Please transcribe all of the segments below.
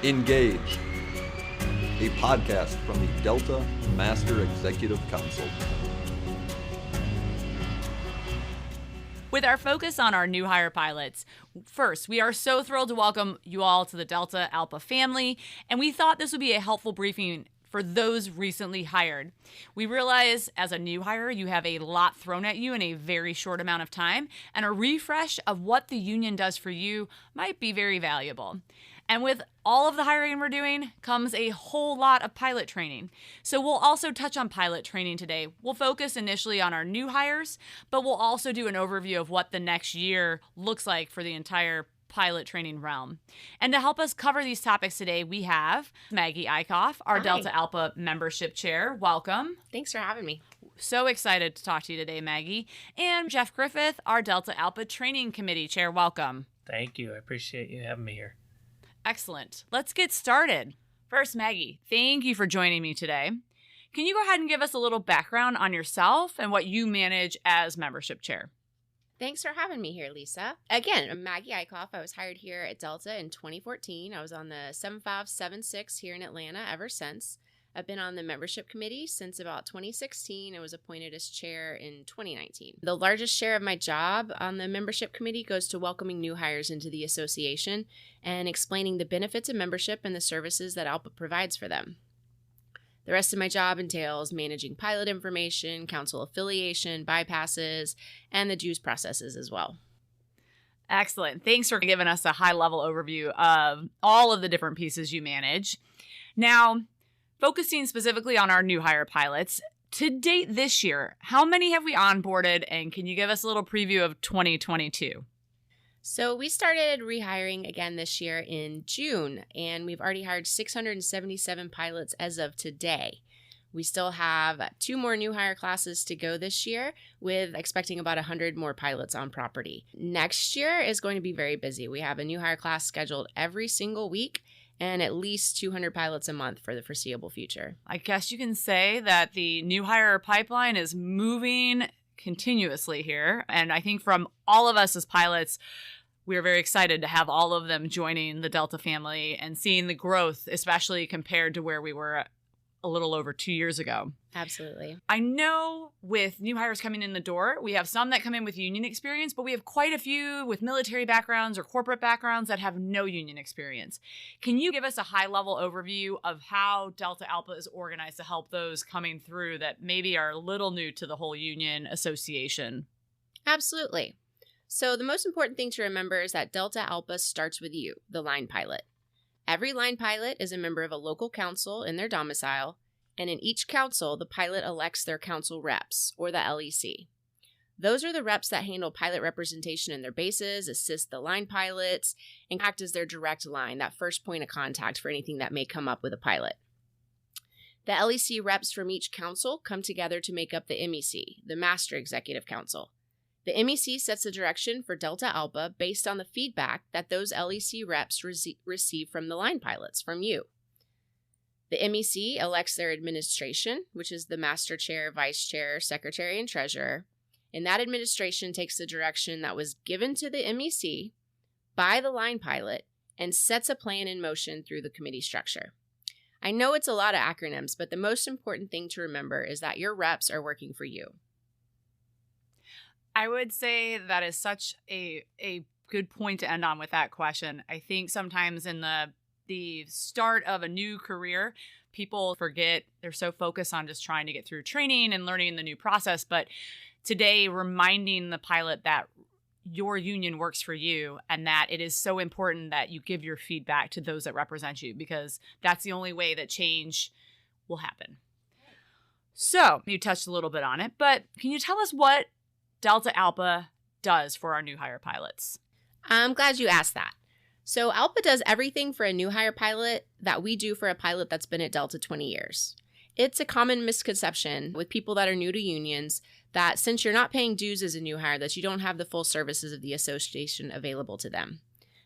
Engage, a podcast from the Delta Master Executive Council. With our focus on our new hire pilots, first, we are so thrilled to welcome you all to the Delta ALPA family, and we thought this would be a helpful briefing for those recently hired. We realize as a new hire, you have a lot thrown at you in a very short amount of time, and a refresh of what the union does for you might be very valuable. And with all of the hiring we're doing comes a whole lot of pilot training. So we'll also touch on pilot training today. We'll focus initially on our new hires, but we'll also do an overview of what the next year looks like for the entire pilot training realm. And to help us cover these topics today, we have Maggie Eichhoff, our Hi. Delta ALPA membership chair. Welcome. Thanks for having me. So excited to talk to you today, Maggie. And Jeff Griffith, our Delta ALPA training committee chair. Welcome. Thank you. I appreciate you having me here. Excellent. Let's get started. First, Maggie, thank you for joining me today. Can you go ahead and give us a little background on yourself and what you manage as membership chair? Thanks for having me here, Lisa. Again, I'm Maggie Eichhoff. I was hired here at Delta in 2014. I was on the 7576 here in Atlanta ever since. I've been on the membership committee since about 2016 and was appointed as chair in 2019. The largest share of my job on the membership committee goes to welcoming new hires into the association and explaining the benefits of membership and the services that ALPA provides for them. The rest of my job entails managing pilot information, council affiliation, bypasses, and the dues processes as well. Excellent. Thanks for giving us a high-level overview of all of the different pieces you manage. Now, focusing specifically on our new hire pilots, to date this year, how many have we onboarded, and can you give us a little preview of 2022? So we started rehiring again this year in June, and we've already hired 677 pilots as of today. We still have 2 more new hire classes to go this year, with expecting about 100 more pilots on property. Next year is going to be very busy. We have a new hire class scheduled every single week, and at least 200 pilots a month for the foreseeable future. I guess you can say that the new hire pipeline is moving continuously here. And I think from all of us as pilots, we're very excited to have all of them joining the Delta family and seeing the growth, especially compared to where we were a little over 2 years ago. Absolutely. I know with new hires coming in the door, we have some that come in with union experience, but we have quite a few with military backgrounds or corporate backgrounds that have no union experience. Can you give us a high-level overview of how Delta ALPA is organized to help those coming through that maybe are a little new to the whole union association? Absolutely. So the most important thing to remember is that Delta ALPA starts with you, the line pilot. Every line pilot is a member of a local council in their domicile, and in each council, the pilot elects their council reps, or the LEC. Those are the reps that handle pilot representation in their bases, assist the line pilots, and act as their direct line, that first point of contact for anything that may come up with a pilot. The LEC reps from each council come together to make up the MEC, the Master Executive Council. The MEC sets the direction for Delta ALPA based on the feedback that those LEC reps receive from the line pilots, from you. The MEC elects their administration, which is the Master Chair, Vice Chair, Secretary, and Treasurer, and that administration takes the direction that was given to the MEC by the line pilot and sets a plan in motion through the committee structure. I know it's a lot of acronyms, but the most important thing to remember is that your reps are working for you. I would say that is such a good point to end on with that question. I think sometimes in the start of a new career, people forget, they're so focused on just trying to get through training and learning the new process. But today, reminding the pilot that your union works for you and that it is so important that you give your feedback to those that represent you, because that's the only way that change will happen. So you touched a little bit on it, but can you tell us what Delta ALPA does for our new hire pilots? I'm glad you asked that. So ALPA does everything for a new hire pilot that we do for a pilot that's been at Delta 20 years. It's a common misconception with people that are new to unions that since you're not paying dues as a new hire, that you don't have the full services of the association available to them.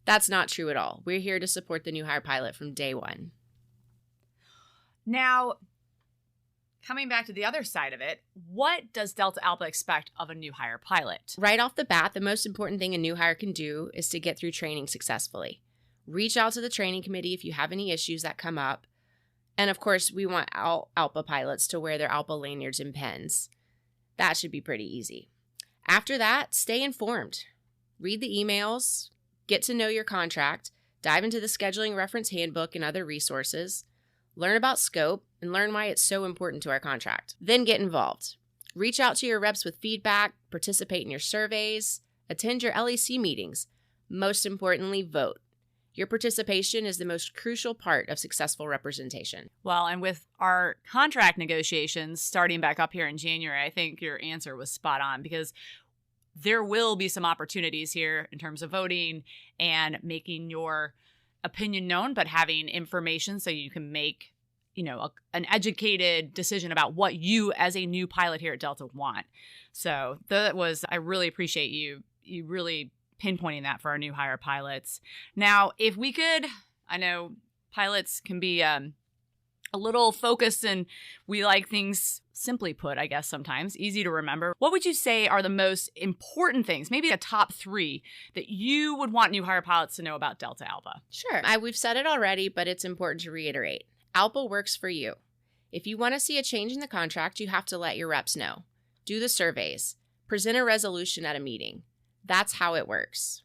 That's not true at all. We're here to support the new hire pilot from day one. Now, coming back to the other side of it, what does Delta ALPA expect of a new hire pilot? Right off the bat, the most important thing a new hire can do is to get through training successfully. Reach out to the training committee if you have any issues that come up. And of course, we want all ALPA pilots to wear their ALPA lanyards and pens. That should be pretty easy. After that, stay informed. Read the emails, get to know your contract, dive into the scheduling reference handbook and other resources, learn about scope, and learn why it's so important to our contract. Then get involved. Reach out to your reps with feedback, participate in your surveys, attend your LEC meetings. Most importantly, vote. Your participation is the most crucial part of successful representation. Well, and with our contract negotiations starting back up here in January, I think your answer was spot on, because there will be some opportunities here in terms of voting and making your opinion known, but having information so you can make, an educated decision about what you as a new pilot here at Delta want. So I really appreciate you really pinpointing that for our new hire pilots. Now, if we could, I know pilots can be a little focused and we like things simply put, I guess sometimes, easy to remember. What would you say are the most important things, maybe a top 3, that you would want new hire pilots to know about Delta ALPA? Sure. We've said it already, but it's important to reiterate. ALPA works for you. If you want to see a change in the contract, you have to let your reps know. Do the surveys. Present a resolution at a meeting. That's how it works.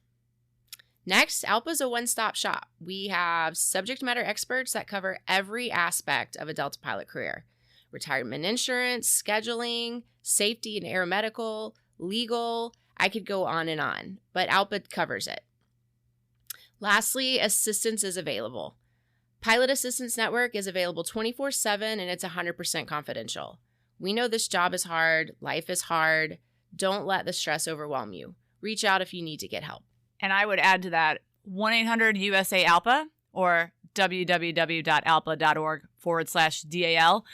Next, ALPA is a one-stop shop. We have subject matter experts that cover every aspect of a Delta pilot career. Retirement insurance, scheduling, safety and aeromedical, legal. I could go on, but ALPA covers it. Lastly, assistance is available. Pilot Assistance Network is available 24/7 and it's 100% confidential. We know this job is hard, life is hard. Don't let the stress overwhelm you. Reach out if you need to get help. And I would add to that 1-800-USA-ALPA or www.alpa.org/DAL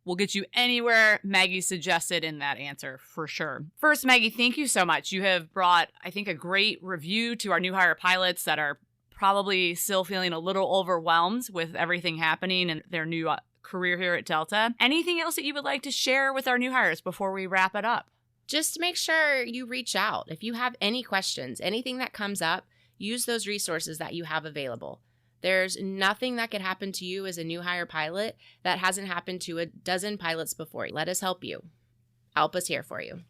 will get you anywhere Maggie suggested in that answer for sure. First, Maggie, thank you so much. You have brought, I think, a great review to our new hire pilots that are probably still feeling a little overwhelmed with everything happening in their new career here at Delta. Anything else that you would like to share with our new hires before we wrap it up? Just make sure you reach out. If you have any questions, anything that comes up, use those resources that you have available. There's nothing that could happen to you as a new hire pilot that hasn't happened to a dozen pilots before. Let us help you. ALPA's here for you.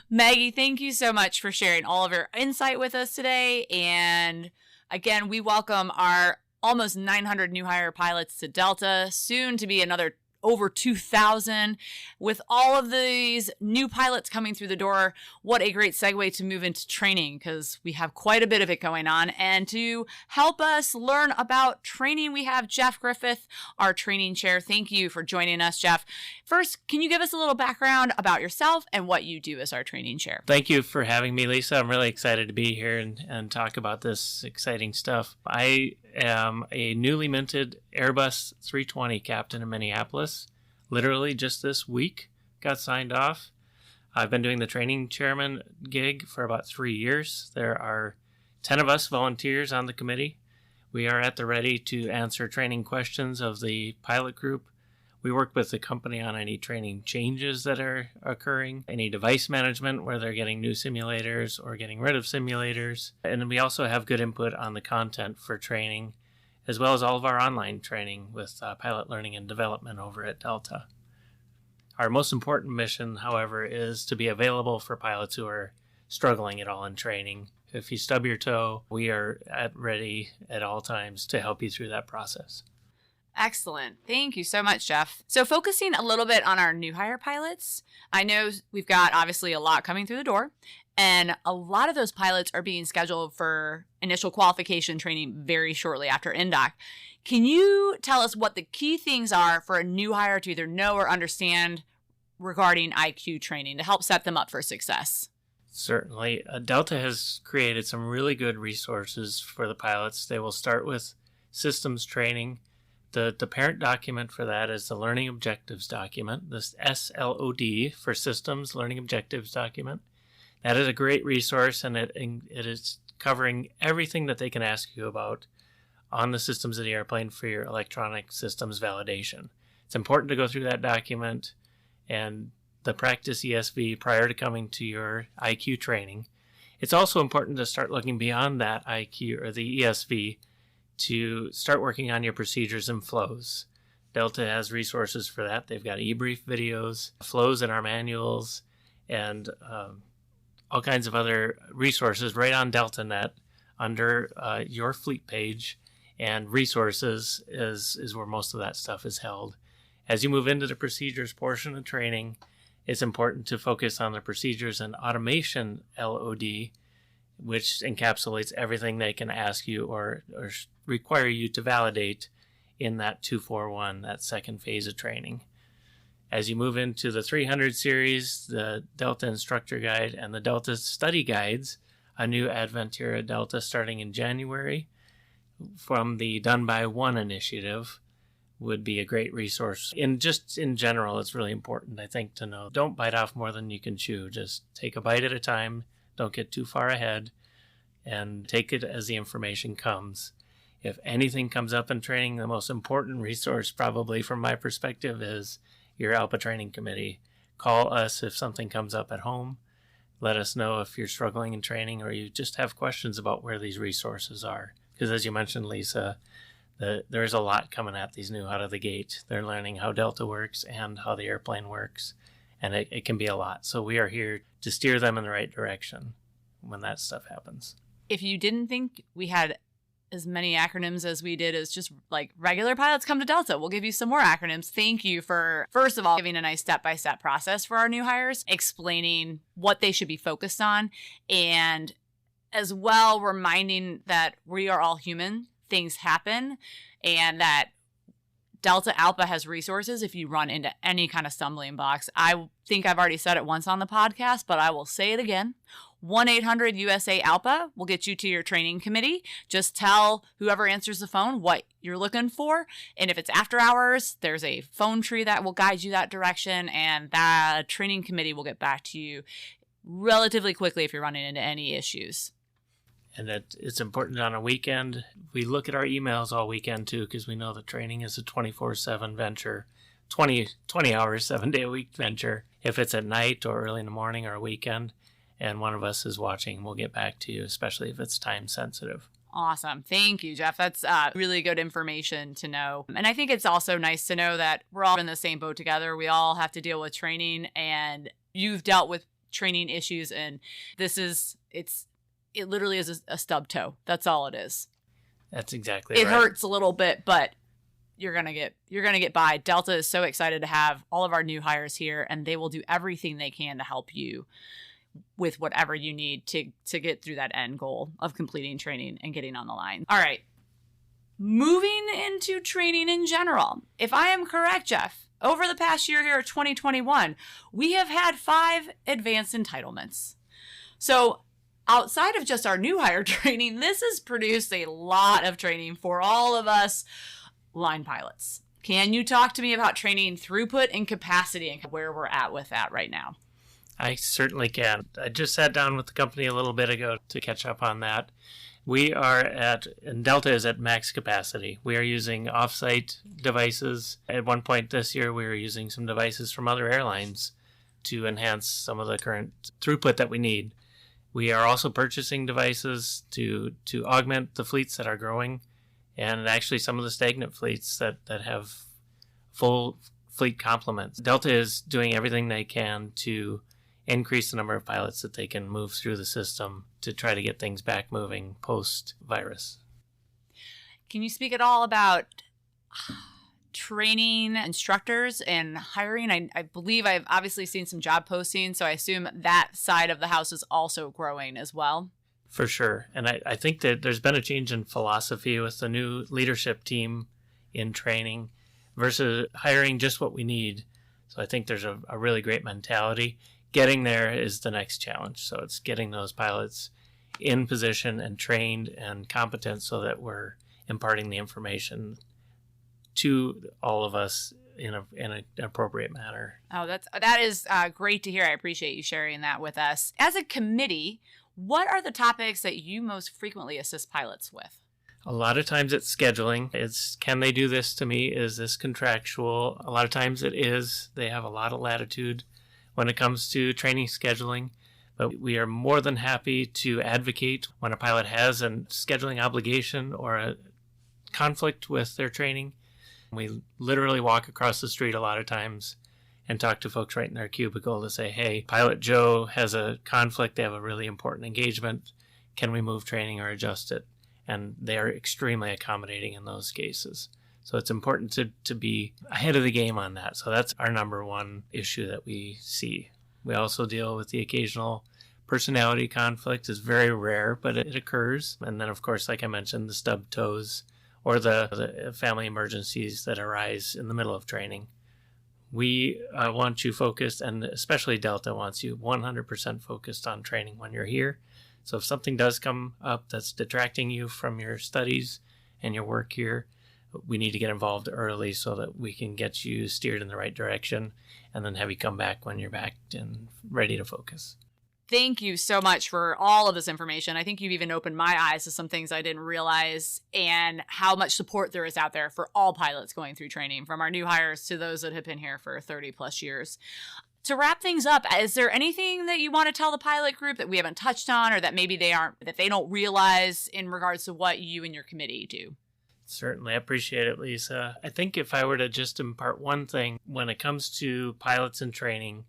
Maggie, thank you so much for sharing all of your insight with us today. And again, we welcome our almost 900 new hire pilots to Delta, soon to be another over 2,000. With all of these new pilots coming through the door, what a great segue to move into training, because we have quite a bit of it going on. And to help us learn about training, we have Jeff Griffith, our training chair. Thank you for joining us, Jeff. First, can you give us a little background about yourself and what you do as our training chair? Thank you for having me, Lisa. I'm really excited to be here and talk about this exciting stuff. I am a newly minted Airbus 320 captain in Minneapolis. Literally just this week got signed off. I've been doing the training chairman gig for about 3 years. There are 10 of us volunteers on the committee. We are at the ready to answer training questions of the pilot group. We work with the company on any training changes that are occurring, any device management where they're getting new simulators or getting rid of simulators. And we also have good input on the content for training, as well as all of our online training with pilot learning and development over at Delta. Our most important mission, however, is to be available for pilots who are struggling at all in training. If you stub your toe, we are at ready at all times to help you through that process. Excellent. Thank you so much, Jeff. So focusing a little bit on our new hire pilots, I know we've got obviously a lot coming through the door, and a lot of those pilots are being scheduled for initial qualification training very shortly after NDOC. Can you tell us what the key things are for a new hire to either know or understand regarding IQ training to help set them up for success? Certainly. Delta has created some really good resources for the pilots. They will start with systems training. The parent document for that is the Learning Objectives document, this SLOD for Systems Learning Objectives document. That is a great resource, and it is covering everything that they can ask you about on the systems of the airplane for your electronic systems validation. It's important to go through that document and the practice ESV prior to coming to your IQ training. It's also important to start looking beyond that IQ or the ESV to start working on your procedures and flows. Delta has resources for that. They've got e-brief videos, flows in our manuals, and all kinds of other resources right on DeltaNet under your fleet page. And resources is where most of that stuff is held. As you move into the procedures portion of training, it's important to focus on the procedures and automation LOD, which encapsulates everything they can ask you or require you to validate in that 241, that second phase of training. As you move into the 300 series, the Delta Instructor Guide and the Delta Study Guides, a new Adventura Delta starting in January from the Done by One initiative, would be a great resource. In general, it's really important, I think, to know don't bite off more than you can chew. Just take a bite at a time. Don't get too far ahead, and take it as the information comes. If anything comes up in training, the most important resource probably from my perspective is your ALPA training committee. Call us if something comes up at home. Let us know if you're struggling in training or you just have questions about where these resources are. Because as you mentioned, Lisa, there's a lot coming at these new out of the gate. They're learning how Delta works and how the airplane works, and it can be a lot. So we are here to steer them in the right direction when that stuff happens. If you didn't think we had as many acronyms as we did as just like regular pilots, come to Delta. We'll give you some more acronyms. Thank you for, first of all, giving a nice step-by-step process for our new hires, explaining what they should be focused on, and as well reminding that we are all human, things happen, and that Delta ALPA has resources if you run into any kind of stumbling blocks. I think I've already said it once on the podcast, but I will say it again. 1-800-USA-ALPA will get you to your training committee. Just tell whoever answers the phone what you're looking for. And if it's after hours, there's a phone tree that will guide you that direction. And that training committee will get back to you relatively quickly if you're running into any issues. And it's important on a weekend. We look at our emails all weekend too, because we know that training is a 24/7 venture, 20 hours, 7-day-a-week venture. If it's at night or early in the morning or a weekend, and one of us is watching, we'll get back to you, especially if it's time sensitive. Awesome. Thank you, Jeff. That's really good information to know. And I think it's also nice to know that we're all in the same boat together. We all have to deal with training, and you've dealt with training issues, and it literally is a stub toe. That's all it is. That's exactly right. It right. hurts a little bit, but you're gonna get by. Delta is so excited to have all of our new hires here, and they will do everything they can to help you with whatever you need to get through that end goal of completing training and getting on the line. All right. Moving into training in general. If I am correct, Jeff, over the past year here, 2021, we have had 5 advanced entitlements. So outside of just our new hire training, this has produced a lot of training for all of us line pilots. Can you talk to me about training throughput and capacity and where we're at with that right now? I certainly can. I just sat down with the company a little bit ago to catch up on that. And Delta is at max capacity. We are using offsite devices. At one point this year, we were using some devices from other airlines to enhance some of the current throughput that we need. We are also purchasing devices to augment the fleets that are growing, and actually some of the stagnant fleets that have full fleet complements. Delta is doing everything they can to increase the number of pilots that they can move through the system to try to get things back moving post-virus. Can you speak at all about training instructors and hiring? I believe I've obviously seen some job postings, so I assume that side of the house is also growing as well. For sure. And I think that there's been a change in philosophy with the new leadership team in training versus hiring just what we need. So I think there's a really great mentality. Getting there is the next challenge. So it's getting those pilots in position and trained and competent so that we're imparting the information to all of us in an appropriate manner. Oh, that is great to hear. I appreciate you sharing that with us. As a committee, what are the topics that you most frequently assist pilots with? A lot of times it's scheduling. It's, can they do this to me? Is this contractual? A lot of times it is. They have a lot of latitude when it comes to training scheduling. But we are more than happy to advocate when a pilot has a scheduling obligation or a conflict with their training. We literally walk across the street a lot of times and talk to folks right in their cubicle to say, hey, Pilot Joe has a conflict. They have a really important engagement. Can we move training or adjust it? And they are extremely accommodating in those cases. So it's important to be ahead of the game on that. So that's our number one issue that we see. We also deal with the occasional personality conflict. It's very rare, but it occurs. And then, of course, like I mentioned, the stub toes or the family emergencies that arise in the middle of training. We want you focused, and especially Delta wants you 100% focused on training when you're here. So if something does come up that's detracting you from your studies and your work here, we need to get involved early so that we can get you steered in the right direction and then have you come back when you're back and ready to focus. Thank you so much for all of this information. I think you've even opened my eyes to some things I didn't realize and how much support there is out there for all pilots going through training, from our new hires to those that have been here for 30 plus years. To wrap things up, is there anything that you want to tell the pilot group that we haven't touched on or that maybe they don't realize in regards to what you and your committee do? Certainly. I appreciate it, Lisa. I think if I were to just impart one thing, when it comes to pilots in training,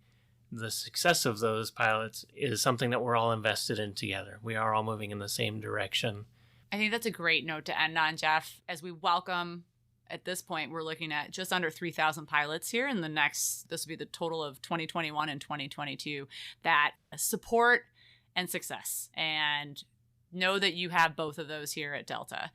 the success of those pilots is something that we're all invested in together. We are all moving in the same direction. I think that's a great note to end on, Jeff, as we welcome, at this point, we're looking at just under 3,000 pilots here in this will be the total of 2021 and 2022, that support and success. And know that you have both of those here at Delta.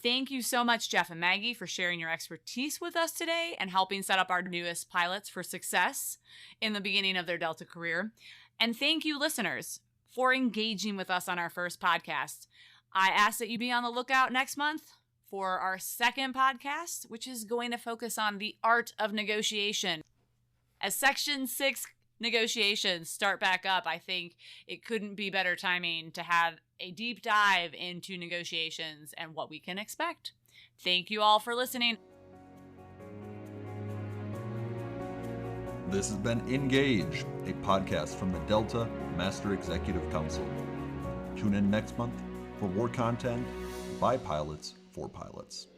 Thank you so much, Jeff and Maggie, for sharing your expertise with us today and helping set up our newest pilots for success in the beginning of their Delta career. And thank you, listeners, for engaging with us on our first podcast. I ask that you be on the lookout next month for our second podcast, which is going to focus on the art of negotiation. As Section 6 negotiations start back up, I think it couldn't be better timing to have a deep dive into negotiations and what we can expect. Thank you all for listening. This has been Engage, a podcast from the Delta Master Executive Council. Tune in next month for more content by pilots for pilots.